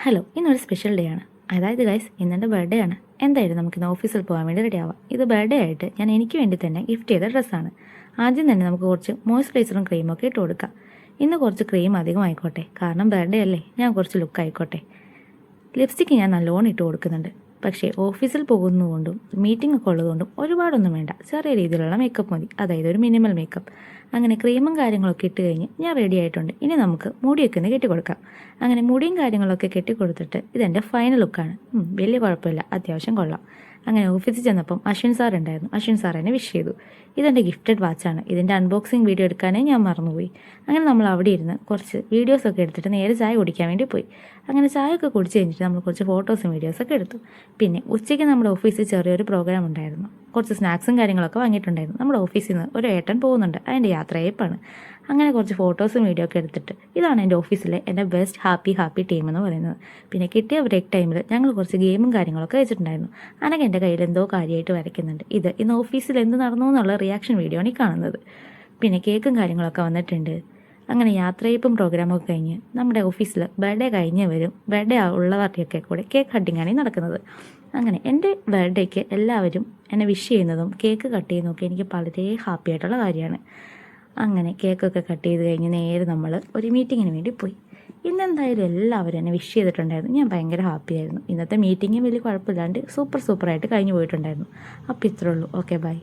Hello, ഇന്നൊരു special day ആണ്. അതായത് ഗൈസ്, ഇന്നെൻ്റെ ബർത്ത്ഡേ ആണ്. എന്തായാലും നമുക്കിന്ന് ഓഫീസിൽ പോകാൻ വേണ്ടി റെഡി ആവാം. ഇത് ബർത്ത്ഡേ ആയിട്ട് ഞാൻ എനിക്ക് വേണ്ടി തന്നെ ഗിഫ്റ്റ് ചെയ്ത ഡ്രസ്സാണ്. ആദ്യം തന്നെ നമുക്ക് കുറച്ച് മോയ്സ്ചറൈസറും ക്രീമൊക്കെ ഇട്ട് കൊടുക്കാം. ഇന്ന് കുറച്ച് ക്രീം അധികം ആയിക്കോട്ടെ, കാരണം ബർത്ത്ഡേ അല്ലേ, ഞാൻ കുറച്ച് ലുക്ക് ആയിക്കോട്ടെ. ലിപ്സ്റ്റിക്ക് ഞാൻ നല്ലോണം ഇട്ട് കൊടുക്കുന്നുണ്ട്. പക്ഷേ ഓഫീസിൽ പോകുന്നതുകൊണ്ടും മീറ്റിംഗ് ഒക്കെ ഉള്ളതുകൊണ്ടും ഒരുപാടൊന്നും വേണ്ട, ചെറിയ രീതിയിലുള്ള മേക്കപ്പ് മതി, അതായത് ഒരു മിനിമൽ മേക്കപ്പ്. അങ്ങനെ ക്രീമും കാര്യങ്ങളൊക്കെ ഇട്ട് കഴിഞ്ഞ് ഞാൻ റെഡി ആയിട്ടുണ്ട്. ഇനി നമുക്ക് മുടിയൊക്കെ ഒന്ന് കെട്ടിക്കൊടുക്കാം. അങ്ങനെ മുടിയും കാര്യങ്ങളൊക്കെ കെട്ടിക്കൊടുത്തിട്ട് ഇതെൻ്റെ ഫൈനൽ ലുക്കാണ്. വലിയ കുഴപ്പമില്ല, അത്യാവശ്യം കൊള്ളാം. അങ്ങനെ ഓഫീസിൽ ചെന്നപ്പം അശ്വിൻ സാർ ഉണ്ടായിരുന്നു. അശ്വിൻ സാർ എന്നെ വിഷ് ചെയ്തു. ഇതെൻ്റെ ഗിഫ്റ്റഡ് വാച്ചാണ്. ഇതിൻ്റെ അൺബോക്സിങ് വീഡിയോ എടുക്കാനേ ഞാൻ മറന്നുപോയി. അങ്ങനെ നമ്മൾ അവിടെ ഇരുന്ന് കുറച്ച് വീഡിയോസൊക്കെ എടുത്തിട്ട് നേരെ ചായ കുടിക്കാൻ വേണ്ടി പോയി. അങ്ങനെ ചായ ഒക്കെ കുടിച്ച് കഴിഞ്ഞിട്ട് നമ്മൾ കുറച്ച് ഫോട്ടോസും വീഡിയോസൊക്കെ എടുത്തു. പിന്നെ ഉച്ചയ്ക്ക് നമ്മുടെ ഓഫീസിൽ ചെറിയൊരു പ്രോഗ്രാം ഉണ്ടായിരുന്നു. കുറച്ച് സ്നാക്സും കാര്യങ്ങളൊക്കെ വാങ്ങിയിട്ടുണ്ടായിരുന്നു. നമ്മുടെ ഓഫീസിൽ നിന്ന് ഒരു ഏട്ടൻ പോകുന്നുണ്ട്, അതിൻ്റെ യാത്രയപ്പാണ്. അങ്ങനെ കുറച്ച് ഫോട്ടോസും വീഡിയോ ഒക്കെ എടുത്തിട്ട് ഇതാണ് എൻ്റെ ഓഫീസിലെ എൻ്റെ ബെസ്റ്റ് ഹാപ്പി ടീം എന്ന് പറയുന്നത്. പിന്നെ കിട്ടിയ ബ്രേക്ക് ടൈമിൽ ഞങ്ങൾ കുറച്ച് ഗെയിമും കാര്യങ്ങളൊക്കെ വെച്ചിട്ടുണ്ടായിരുന്നു. അനക്ക് എൻ്റെ കയ്യിൽ എന്തോ കാര്യമായിട്ട് വരയ്ക്കുന്നുണ്ട്. ഇന്ന് ഓഫീസിൽ എന്ത് നടന്നു എന്നുള്ള റിയാക്ഷൻ വീഡിയോ ആണ് ഈ കാണുന്നത്. പിന്നെ കേക്കും കാര്യങ്ങളൊക്കെ വന്നിട്ടുണ്ട്. അങ്ങനെ യാത്രയപ്പും പ്രോഗ്രാമൊക്കെ കഴിഞ്ഞ് നമ്മുടെ ഓഫീസിൽ ബർത്ത്ഡേ കഴിഞ്ഞവരും ബർത്ത്ഡേ ഉള്ളവരുടെയൊക്കെ കൂടെ കേക്ക് കട്ടിങ്ങാണ് നടക്കുന്നത്. അങ്ങനെ എൻ്റെ ബർത്ത്ഡേക്ക് എല്ലാവരും എന്നെ വിഷ് ചെയ്യുന്നതും കേക്ക് കട്ട് ചെയ്യുന്നതൊക്കെ എനിക്ക് വളരെ ഹാപ്പി ആയിട്ടുള്ള കാര്യമാണ്. അങ്ങനെ കേക്കൊക്കെ കട്ട് ചെയ്ത് കഴിഞ്ഞ് നേരെ നമ്മൾ ഒരു മീറ്റിങ്ങിന് വേണ്ടി പോയി. ഇന്നെന്തായാലും എല്ലാവരും എന്നെ വിഷ് ചെയ്തിട്ടുണ്ടായിരുന്നു. ഞാൻ ഭയങ്കര ഹാപ്പിയായിരുന്നു. ഇന്നത്തെ മീറ്റിങ്ങും വലിയ കുഴപ്പമില്ലാണ്ട് സൂപ്പറായിട്ട് കഴിഞ്ഞു പോയിട്ടുണ്ടായിരുന്നു. അപ്പോൾ ഇത്രേ ഉള്ളൂ. Okay, by.